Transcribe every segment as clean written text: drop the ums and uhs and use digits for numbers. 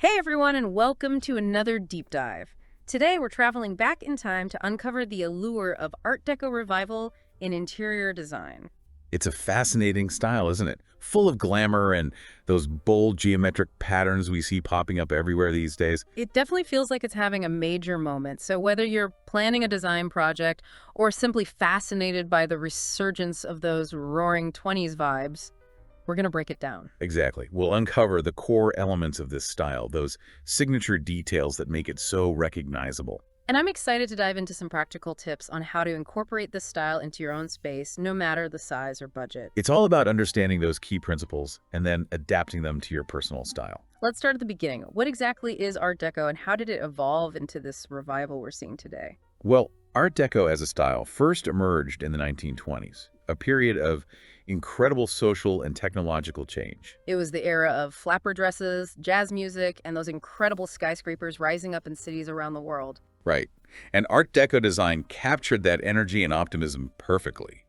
Hey everyone, and welcome to another deep dive. Today we're traveling back in time to uncover the allure of Art Deco revival in interior design. It's a fascinating style, isn't it? Full of glamour and those bold geometric patterns we see popping up everywhere these days. It definitely feels like it's having a major moment, so whether you're planning a design project or simply fascinated by the resurgence of those roaring 20s vibes, we're going to break it down. Exactly. We'll uncover the core elements of this style, those signature details that make it so recognizable. And I'm excited to dive into some practical tips on how to incorporate this style into your own space, no matter the size or budget. It's all about understanding those key principles and then adapting them to your personal style. Let's start at the beginning. What exactly is Art Deco and how did it evolve into this revival we're seeing today? Well, Art Deco as a style first emerged in the 1920s, a period of incredible social and technological change. It was the era of flapper dresses, jazz music, and those incredible skyscrapers rising up in cities around the world. Right. And Art Deco design captured that energy and optimism perfectly.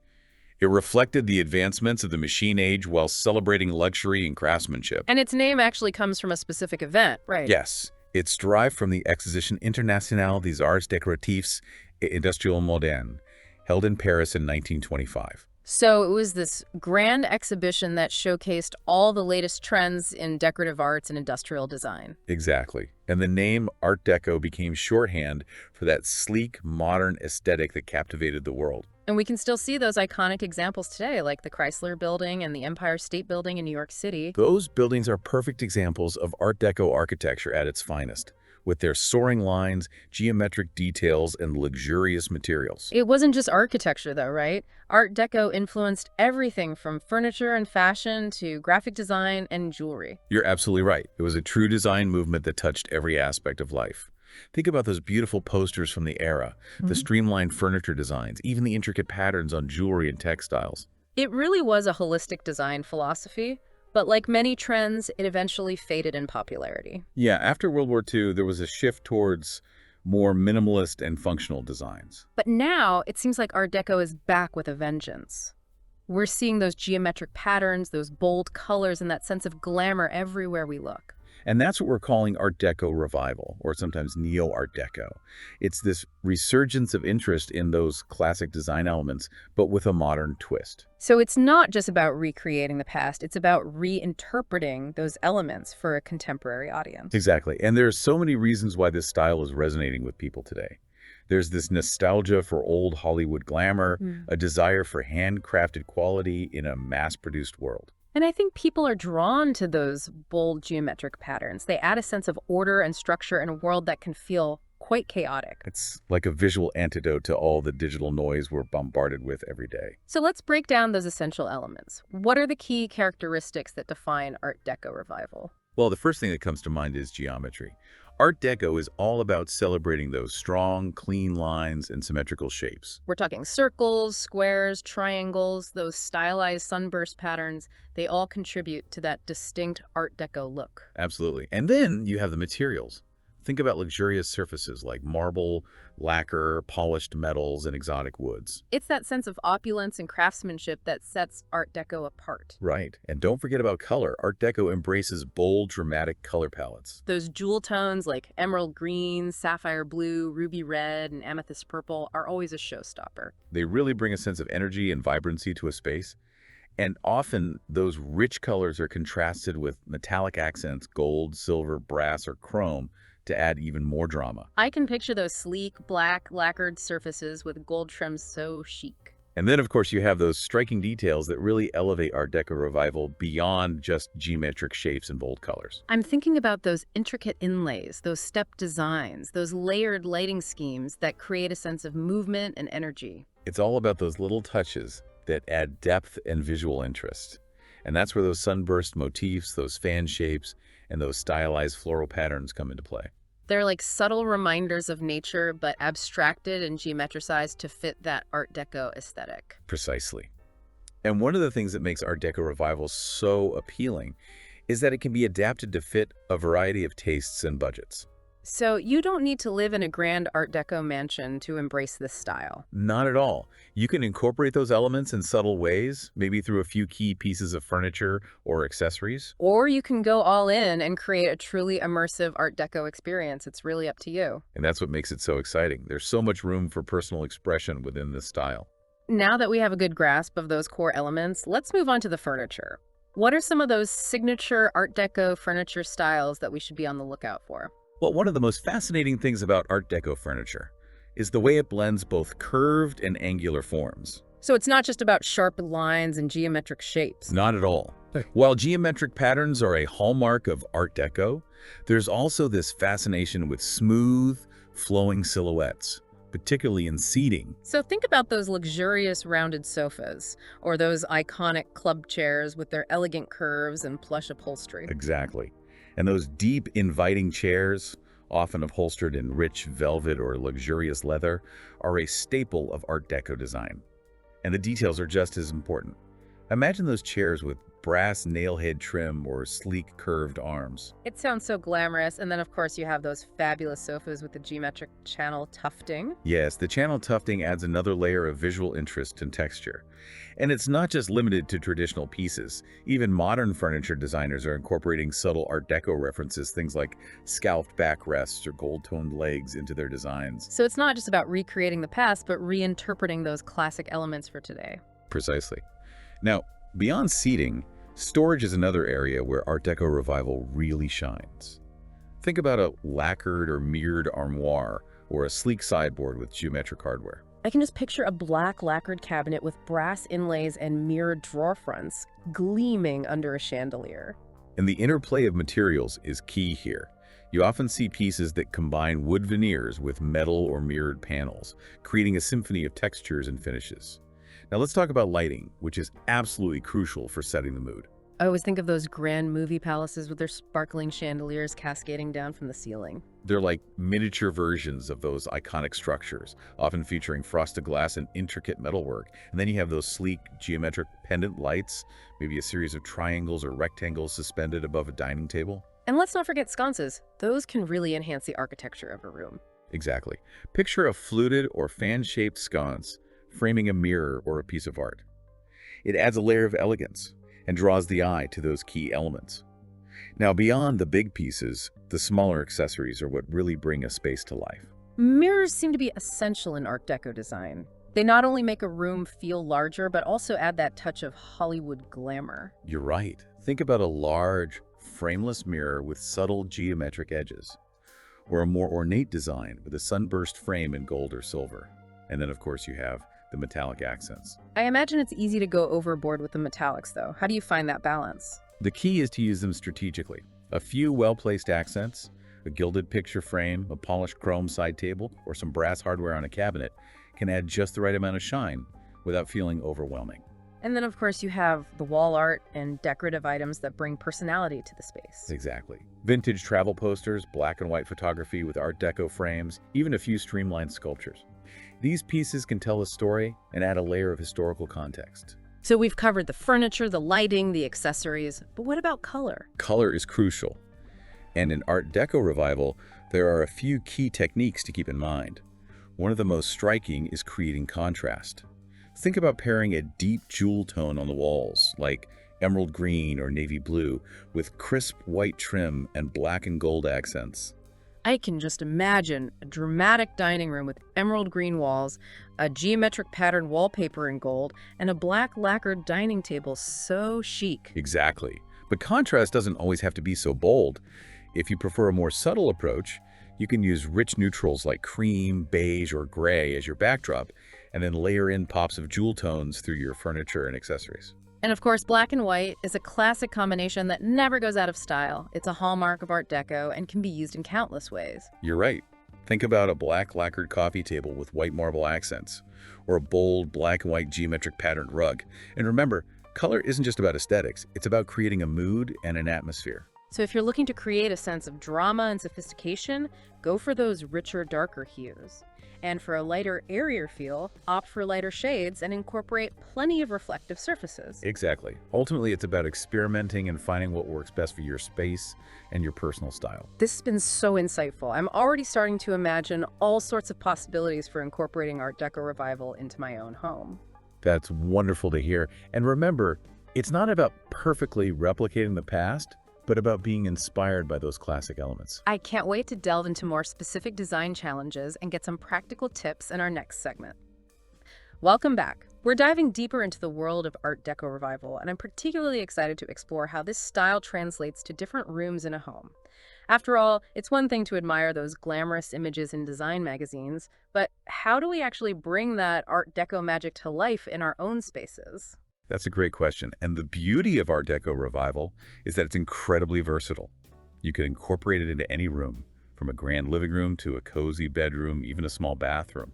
It reflected the advancements of the machine age while celebrating luxury and craftsmanship. And its name actually comes from a specific event, right? Yes, it's derived from the Exposition Internationale des Arts Décoratifs et Industriels Modernes, held in Paris in 1925. So it was this grand exhibition that showcased all the latest trends in decorative arts and industrial design. Exactly. And the name Art Deco became shorthand for that sleek, modern aesthetic that captivated the world. And we can still see those iconic examples today, like the Chrysler Building and the Empire State Building in New York City. Those buildings are perfect examples of Art Deco architecture at its finest, with their soaring lines, geometric details, and luxurious materials. It wasn't just architecture, though, right? Art Deco influenced everything from furniture and fashion to graphic design and jewelry. You're absolutely right. It was a true design movement that touched every aspect of life. Think about those beautiful posters from the era, the streamlined furniture designs, even the intricate patterns on jewelry and textiles. It really was a holistic design philosophy, but like many trends, it eventually faded in popularity. Yeah, after World War II, there was a shift towards more minimalist and functional designs. But now, it seems like Art Deco is back with a vengeance. We're seeing those geometric patterns, those bold colors, and that sense of glamour everywhere we look. And that's what we're calling Art Deco revival, or sometimes Neo-Art Deco. It's this resurgence of interest in those classic design elements, but with a modern twist. So it's not just about recreating the past, it's about reinterpreting those elements for a contemporary audience. Exactly. And there's so many reasons why this style is resonating with people today. There's this nostalgia for old Hollywood glamour, a desire for handcrafted quality in a mass-produced world. And I think people are drawn to those bold geometric patterns. They add a sense of order and structure in a world that can feel quite chaotic. It's like a visual antidote to all the digital noise we're bombarded with every day. So let's break down those essential elements. What are the key characteristics that define Art Deco revival? Well, the first thing that comes to mind is geometry. Art Deco is all about celebrating those strong, clean lines and symmetrical shapes. We're talking circles, squares, triangles, those stylized sunburst patterns. They all contribute to that distinct Art Deco look. Absolutely. And then you have the materials. Think about luxurious surfaces like marble, lacquer, polished metals, and exotic woods. It's that sense of opulence and craftsmanship that sets Art Deco apart. Right. And don't forget about color. Art Deco embraces bold, dramatic color palettes. Those jewel tones like emerald green, sapphire blue, ruby red, and amethyst purple are always a showstopper. They really bring a sense of energy and vibrancy to a space. And often, those rich colors are contrasted with metallic accents, gold, silver, brass, or chrome, to add even more drama. I can picture those sleek, black, lacquered surfaces with gold trims so chic. And then, of course, you have those striking details that really elevate Art Deco revival beyond just geometric shapes and bold colors. I'm thinking about those intricate inlays, those step designs, those layered lighting schemes that create a sense of movement and energy. It's all about those little touches that add depth and visual interest. And that's where those sunburst motifs, those fan shapes, and those stylized floral patterns come into play. They're like subtle reminders of nature, but abstracted and geometricized to fit that Art Deco aesthetic. Precisely. And one of the things that makes Art Deco revival so appealing is that it can be adapted to fit a variety of tastes and budgets. So you don't need to live in a grand Art Deco mansion to embrace this style. Not at all. You can incorporate those elements in subtle ways, maybe through a few key pieces of furniture or accessories. Or you can go all in and create a truly immersive Art Deco experience. It's really up to you. And that's what makes it so exciting. There's so much room for personal expression within this style. Now that we have a good grasp of those core elements, let's move on to the furniture. What are some of those signature Art Deco furniture styles that we should be on the lookout for? Well, one of the most fascinating things about Art Deco furniture is the way it blends both curved and angular forms. So it's not just about sharp lines and geometric shapes. Not at all. While geometric patterns are a hallmark of Art Deco, there's also this fascination with smooth, flowing silhouettes, particularly in seating. So think about those luxurious rounded sofas, or those iconic club chairs with their elegant curves and plush upholstery. Exactly. And those deep, inviting chairs, often upholstered in rich velvet or luxurious leather, are a staple of Art Deco design. And the details are just as important. Imagine those chairs with brass nailhead trim or sleek curved arms. It sounds so glamorous, and then of course you have those fabulous sofas with the geometric channel tufting. Yes, the channel tufting adds another layer of visual interest and texture. And it's not just limited to traditional pieces. Even modern furniture designers are incorporating subtle Art Deco references, things like scalloped backrests or gold-toned legs into their designs. So it's not just about recreating the past, but reinterpreting those classic elements for today. Precisely. Now, beyond seating, storage is another area where Art Deco revival really shines. Think about a lacquered or mirrored armoire or a sleek sideboard with geometric hardware. I can just picture a black lacquered cabinet with brass inlays and mirrored drawer fronts gleaming under a chandelier. And the interplay of materials is key here. You often see pieces that combine wood veneers with metal or mirrored panels, creating a symphony of textures and finishes. Now let's talk about lighting, which is absolutely crucial for setting the mood. I always think of those grand movie palaces with their sparkling chandeliers cascading down from the ceiling. They're like miniature versions of those iconic structures, often featuring frosted glass and intricate metalwork. And then you have those sleek, geometric pendant lights, maybe a series of triangles or rectangles suspended above a dining table. And let's not forget sconces. Those can really enhance the architecture of a room. Exactly. Picture a fluted or fan-shaped sconce framing a mirror or a piece of art. It adds a layer of elegance and draws the eye to those key elements. Now, beyond the big pieces, the smaller accessories are what really bring a space to life. Mirrors seem to be essential in Art Deco design. They not only make a room feel larger, but also add that touch of Hollywood glamour. You're right. Think about a large, frameless mirror with subtle geometric edges, or a more ornate design with a sunburst frame in gold or silver. And then, of course, you have the metallic accents. I imagine it's easy to go overboard with the metallics, though. How do you find that balance? The key is to use them strategically. A few well-placed accents, a gilded picture frame, a polished chrome side table, or some brass hardware on a cabinet can add just the right amount of shine without feeling overwhelming. And then, of course, you have the wall art and decorative items that bring personality to the space. Exactly. Vintage travel posters, black and white photography with Art Deco frames, even a few streamlined sculptures. These pieces can tell a story and add a layer of historical context. So we've covered the furniture, the lighting, the accessories, but what about color? Color is crucial. And in Art Deco revival, there are a few key techniques to keep in mind. One of the most striking is creating contrast. Think about pairing a deep jewel tone on the walls, like emerald green or navy blue, with crisp white trim and black and gold accents. I can just imagine a dramatic dining room with emerald green walls, a geometric pattern wallpaper in gold, and a black lacquered dining table so chic. Exactly. But contrast doesn't always have to be so bold. If you prefer a more subtle approach, you can use rich neutrals like cream, beige, or gray as your backdrop, and then layer in pops of jewel tones through your furniture and accessories. And of course, black and white is a classic combination that never goes out of style. It's a hallmark of Art Deco and can be used in countless ways. You're right. Think about a black lacquered coffee table with white marble accents, or a bold black and white geometric patterned rug. And remember, color isn't just about aesthetics, it's about creating a mood and an atmosphere. So if you're looking to create a sense of drama and sophistication, go for those richer, darker hues. And for a lighter, airier feel, opt for lighter shades and incorporate plenty of reflective surfaces. Exactly. Ultimately, it's about experimenting and finding what works best for your space and your personal style. This has been so insightful. I'm already starting to imagine all sorts of possibilities for incorporating Art Deco revival into my own home. That's wonderful to hear. And remember, it's not about perfectly replicating the past, but about being inspired by those classic elements. I can't wait to delve into more specific design challenges and get some practical tips in our next segment. Welcome back. We're diving deeper into the world of Art Deco revival, and I'm particularly excited to explore how this style translates to different rooms in a home. After all, it's one thing to admire those glamorous images in design magazines, but how do we actually bring that Art Deco magic to life in our own spaces? That's a great question. And the beauty of Art Deco revival is that it's incredibly versatile. You can incorporate it into any room, from a grand living room to a cozy bedroom, even a small bathroom.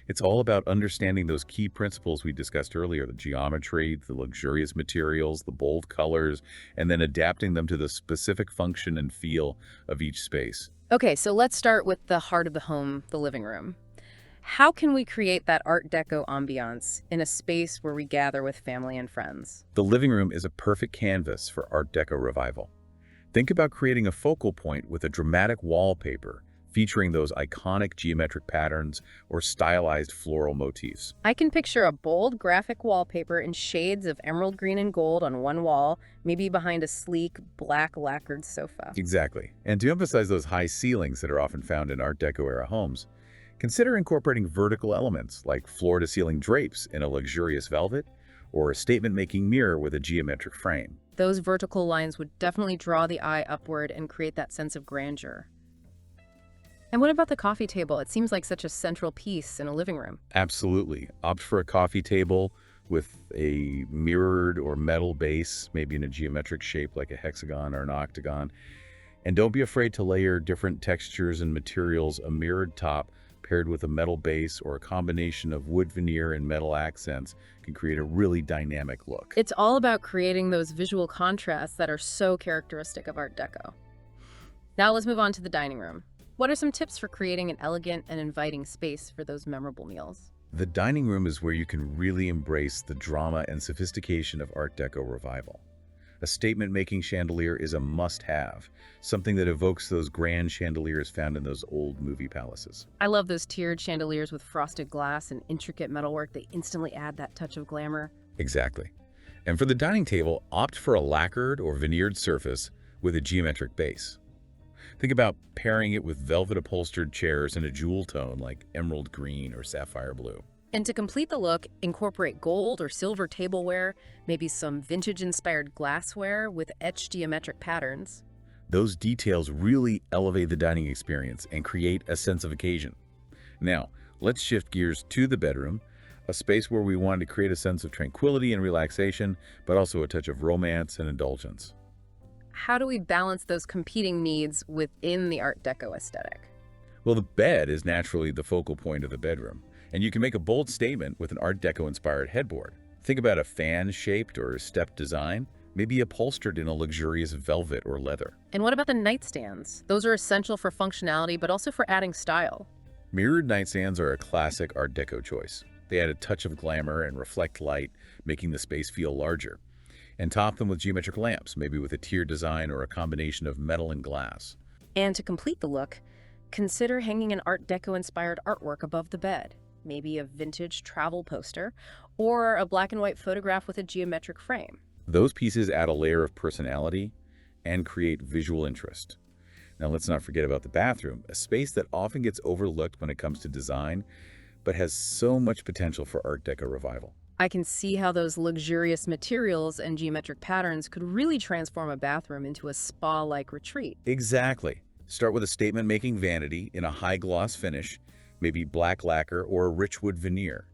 It's all about understanding those key principles we discussed earlier, the geometry, the luxurious materials, the bold colors, and then adapting them to the specific function and feel of each space. Okay, so let's start with the heart of the home, the living room. How can we create that Art Deco ambiance in a space where we gather with family and friends? The living room is a perfect canvas for Art Deco revival. Think about creating a focal point with a dramatic wallpaper featuring those iconic geometric patterns or stylized floral motifs. I can picture a bold graphic wallpaper in shades of emerald green and gold on one wall, maybe behind a sleek, black lacquered sofa. Exactly. And to emphasize those high ceilings that are often found in Art Deco era homes, consider incorporating vertical elements like floor-to-ceiling drapes in a luxurious velvet or a statement-making mirror with a geometric frame. Those vertical lines would definitely draw the eye upward and create that sense of grandeur. And what about the coffee table? It seems like such a central piece in a living room. Absolutely. Opt for a coffee table with a mirrored or metal base, maybe in a geometric shape like a hexagon or an octagon. And don't be afraid to layer different textures and materials. A mirrored top paired with a metal base or a combination of wood veneer and metal accents can create a really dynamic look. It's all about creating those visual contrasts that are so characteristic of Art Deco. Now let's move on to the dining room. What are some tips for creating an elegant and inviting space for those memorable meals? The dining room is where you can really embrace the drama and sophistication of Art Deco revival. A statement-making chandelier is a must-have, something that evokes those grand chandeliers found in those old movie palaces. I love those tiered chandeliers with frosted glass and intricate metalwork. They instantly add that touch of glamour. Exactly. And for the dining table, opt for a lacquered or veneered surface with a geometric base. Think about pairing it with velvet upholstered chairs in a jewel tone like emerald green or sapphire blue. And to complete the look, incorporate gold or silver tableware, maybe some vintage-inspired glassware with etched geometric patterns. Those details really elevate the dining experience and create a sense of occasion. Now, let's shift gears to the bedroom, a space where we want to create a sense of tranquility and relaxation, but also a touch of romance and indulgence. How do we balance those competing needs within the Art Deco aesthetic? Well, the bed is naturally the focal point of the bedroom, and you can make a bold statement with an Art Deco-inspired headboard. Think about a fan-shaped or stepped design, maybe upholstered in a luxurious velvet or leather. And what about the nightstands? Those are essential for functionality, but also for adding style. Mirrored nightstands are a classic Art Deco choice. They add a touch of glamour and reflect light, making the space feel larger. And top them with geometric lamps, maybe with a tiered design or a combination of metal and glass. And to complete the look, consider hanging an Art Deco-inspired artwork above the bed, maybe a vintage travel poster or a black and white photograph with a geometric frame. Those pieces add a layer of personality and create visual interest. Now let's not forget about the bathroom, a space that often gets overlooked when it comes to design, but has so much potential for Art Deco revival. I can see how those luxurious materials and geometric patterns could really transform a bathroom into a spa-like retreat. Exactly. Start with a statement-making vanity in a high-gloss finish, maybe black lacquer or a rich wood veneer,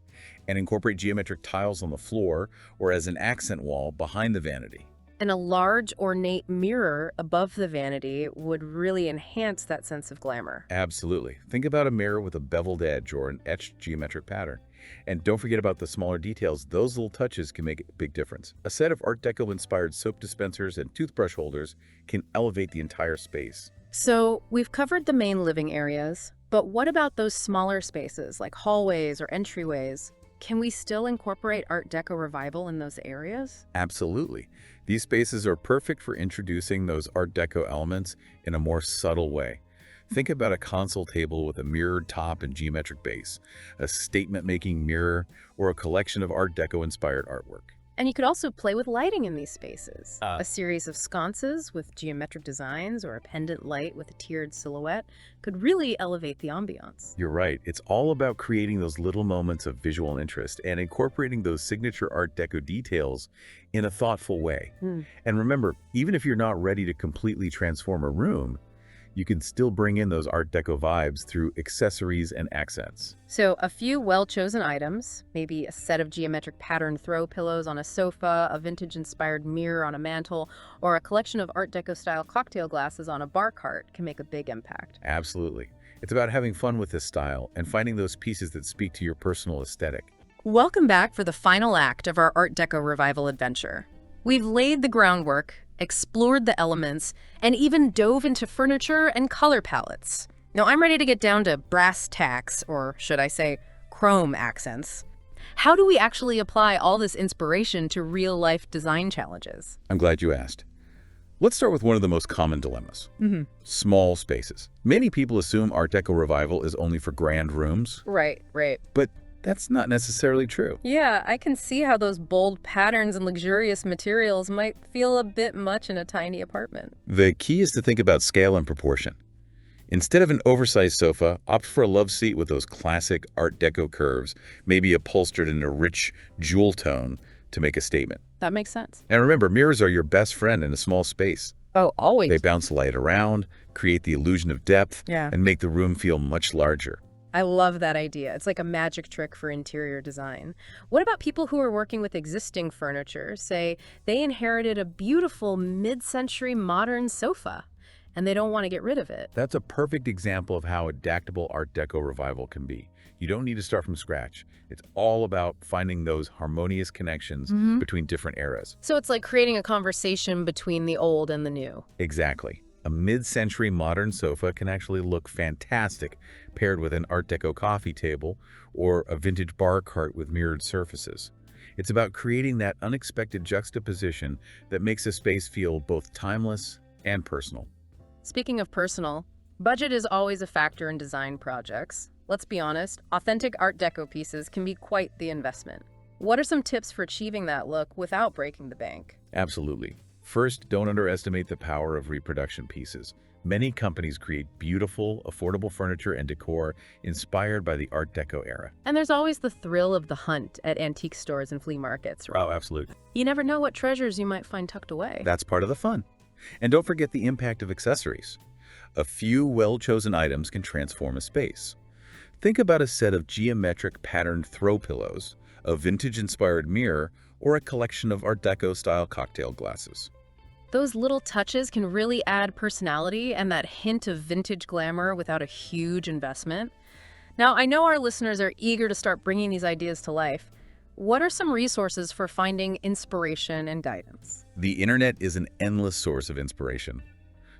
and incorporate geometric tiles on the floor or as an accent wall behind the vanity. And a large, ornate mirror above the vanity would really enhance that sense of glamour. Absolutely. Think about a mirror with a beveled edge or an etched geometric pattern. And don't forget about the smaller details. Those little touches can make a big difference. A set of Art Deco-inspired soap dispensers and toothbrush holders can elevate the entire space. So we've covered the main living areas, but what about those smaller spaces like hallways or entryways? Can we still incorporate Art Deco revival in those areas? Absolutely. These spaces are perfect for introducing those Art Deco elements in a more subtle way. Think about a console table with a mirrored top and geometric base, a statement-making mirror, or a collection of Art Deco-inspired artwork. And you could also play with lighting in these spaces. A series of sconces with geometric designs or a pendant light with a tiered silhouette could really elevate the ambiance. You're right. It's all about creating those little moments of visual interest and incorporating those signature Art Deco details in a thoughtful way. And remember, even if you're not ready to completely transform a room, you can still bring in those Art Deco vibes through accessories and accents. So a few well-chosen items, maybe a set of geometric pattern throw pillows on a sofa, a vintage-inspired mirror on a mantle, or a collection of Art Deco-style cocktail glasses on a bar cart can make a big impact. Absolutely. It's about having fun with this style and finding those pieces that speak to your personal aesthetic. Welcome back for the final act of our Art Deco revival adventure. We've laid the groundwork, explored the elements, and even dove into furniture and color palettes. Now I'm ready to get down to brass tacks, or should I say, chrome accents. How do we actually apply all this inspiration to real-life design challenges? I'm glad you asked. Let's start with one of the most common dilemmas. Small spaces. Many people assume Art Deco revival is only for grand rooms, Right. but that's not necessarily true. Yeah, I can see how those bold patterns and luxurious materials might feel a bit much in a tiny apartment. The key is to think about scale and proportion. Instead of an oversized sofa, opt for a love seat with those classic Art Deco curves, maybe upholstered in a rich jewel tone to make a statement. That makes sense. And remember, mirrors are your best friend in a small space. Oh, always. They bounce light around, create the illusion of depth, Yeah. and make the room feel much larger. I love that idea. It's like a magic trick for interior design. What about people who are working with existing furniture? Say they inherited a beautiful mid-century modern sofa and they don't want to get rid of it. That's a perfect example of how adaptable Art Deco revival can be. You don't need to start from scratch. It's all about finding those harmonious connections between different eras. So it's like creating a conversation between the old and the new. Exactly. A mid-century modern sofa can actually look fantastic paired with an Art Deco coffee table or a vintage bar cart with mirrored surfaces. It's about creating that unexpected juxtaposition that makes a space feel both timeless and personal. Speaking of personal, budget is always a factor in design projects. Let's be honest, authentic Art Deco pieces can be quite the investment. What are some tips for achieving that look without breaking the bank? Absolutely. First, don't underestimate the power of reproduction pieces. Many companies create beautiful, affordable furniture and decor inspired by the Art Deco era. And there's always the thrill of the hunt at antique stores and flea markets, right? Oh, absolutely. You never know what treasures you might find tucked away. That's part of the fun. And don't forget the impact of accessories. A few well-chosen items can transform a space. Think about a set of geometric patterned throw pillows, a vintage-inspired mirror, or a collection of Art Deco-style cocktail glasses. Those little touches can really add personality and that hint of vintage glamour without a huge investment. Now, I know our listeners are eager to start bringing these ideas to life. What are some resources for finding inspiration and guidance? The internet is an endless source of inspiration.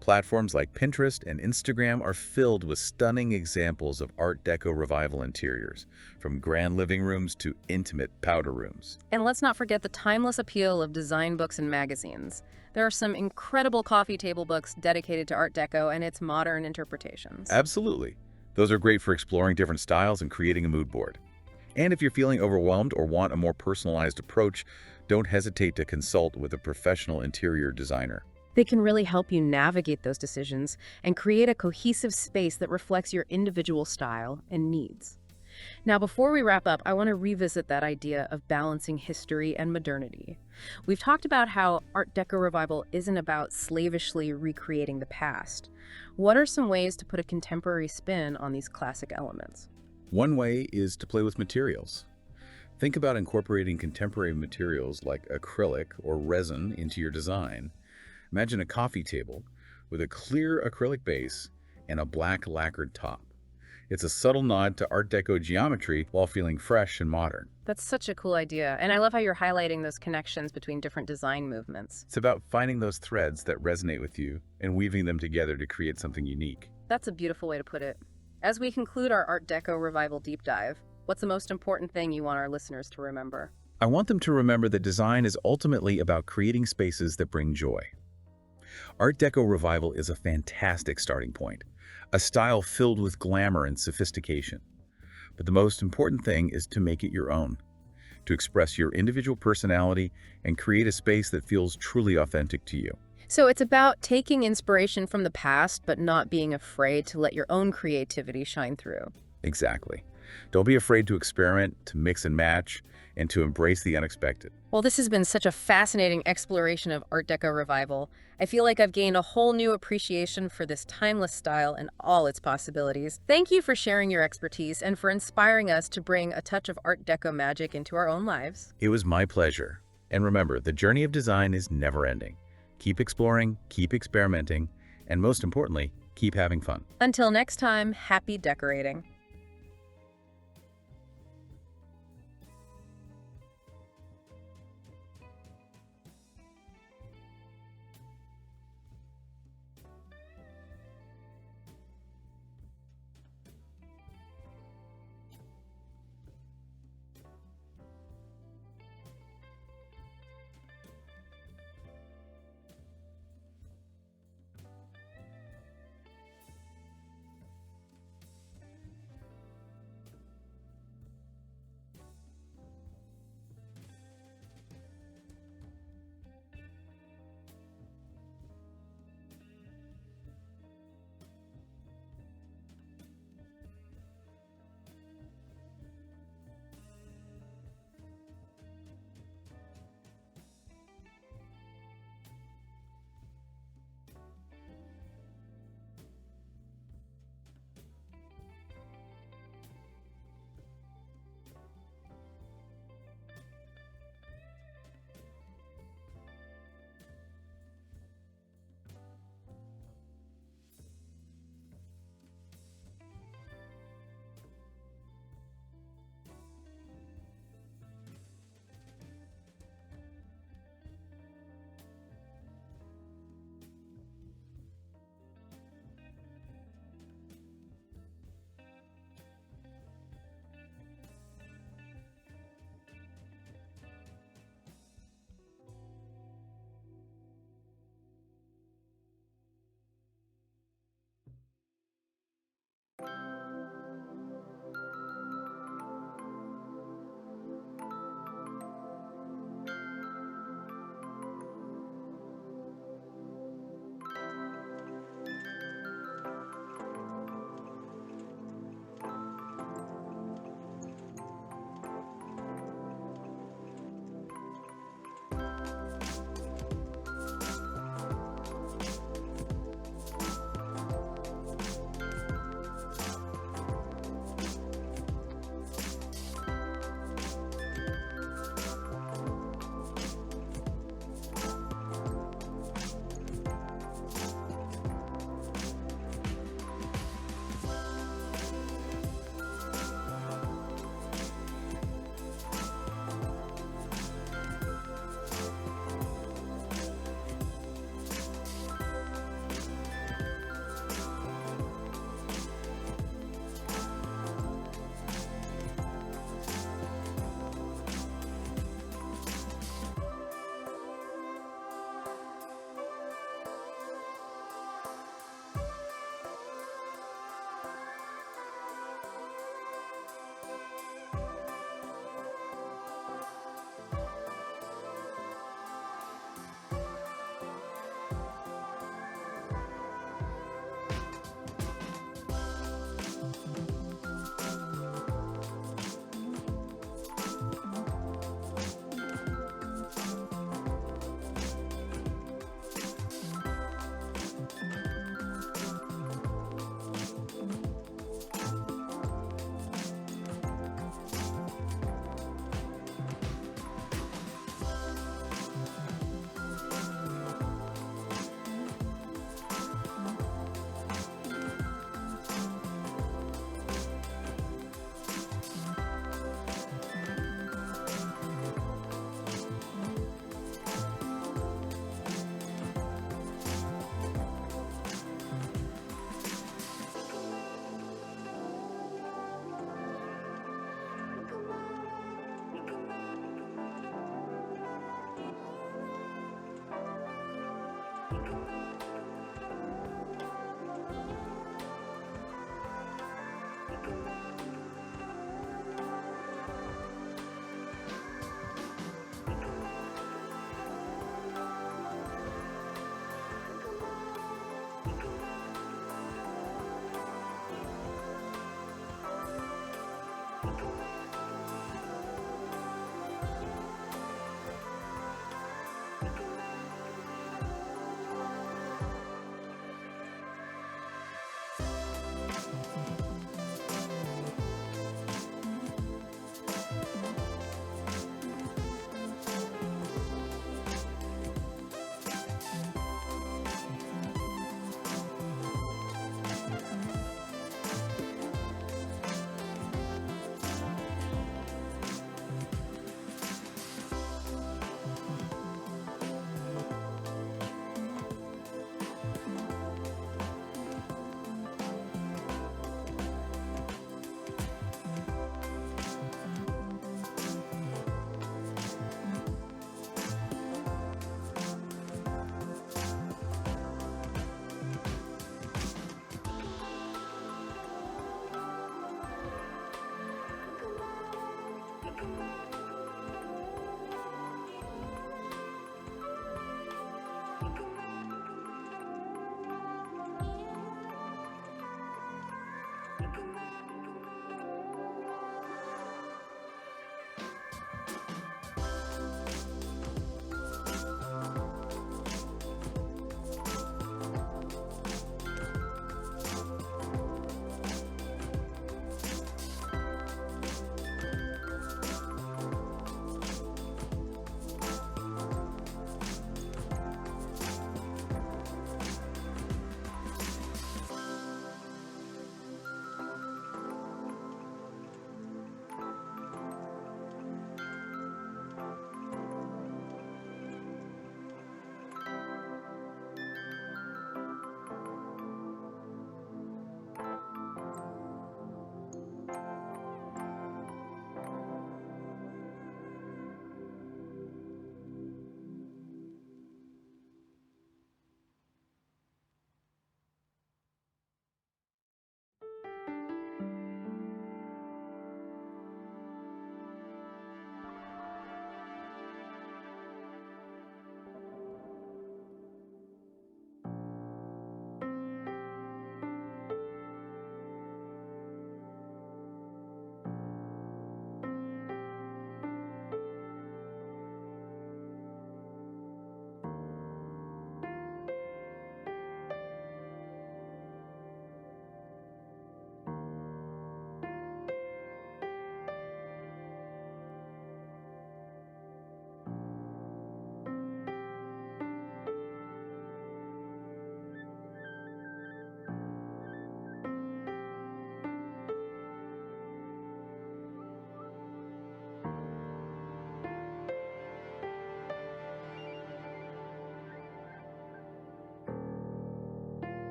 Platforms like Pinterest and Instagram are filled with stunning examples of Art Deco revival interiors, from grand living rooms to intimate powder rooms. And let's not forget the timeless appeal of design books and magazines. There are some incredible coffee table books dedicated to Art Deco and its modern interpretations. Absolutely. Those are great for exploring different styles and creating a mood board. And if you're feeling overwhelmed or want a more personalized approach, don't hesitate to consult with a professional interior designer. They can really help you navigate those decisions and create a cohesive space that reflects your individual style and needs. Now, before we wrap up, I want to revisit that idea of balancing history and modernity. We've talked about how Art Deco revival isn't about slavishly recreating the past. What are some ways to put a contemporary spin on these classic elements? One way is to play with materials. Think about incorporating contemporary materials like acrylic or resin into your design. Imagine a coffee table with a clear acrylic base and a black lacquered top. It's a subtle nod to Art Deco geometry while feeling fresh and modern. That's such a cool idea, and I love how you're highlighting those connections between different design movements. It's about finding those threads that resonate with you and weaving them together to create something unique. That's a beautiful way to put it. As we conclude our Art Deco revival deep dive, what's the most important thing you want our listeners to remember? I want them to remember that design is ultimately about creating spaces that bring joy. Art Deco revival is a fantastic starting point, a style filled with glamour and sophistication. But the most important thing is to make it your own, to express your individual personality and create a space that feels truly authentic to you. So it's about taking inspiration from the past, but not being afraid to let your own creativity shine through. Exactly. Don't be afraid to experiment, to mix and match, and to embrace the unexpected. Well, this has been such a fascinating exploration of Art Deco revival. I feel like I've gained a whole new appreciation for this timeless style and all its possibilities. Thank you for sharing your expertise and for inspiring us to bring a touch of Art Deco magic into our own lives. It was my pleasure. And remember, the journey of design is never ending. Keep exploring, keep experimenting, and most importantly, keep having fun. Until next time, happy decorating.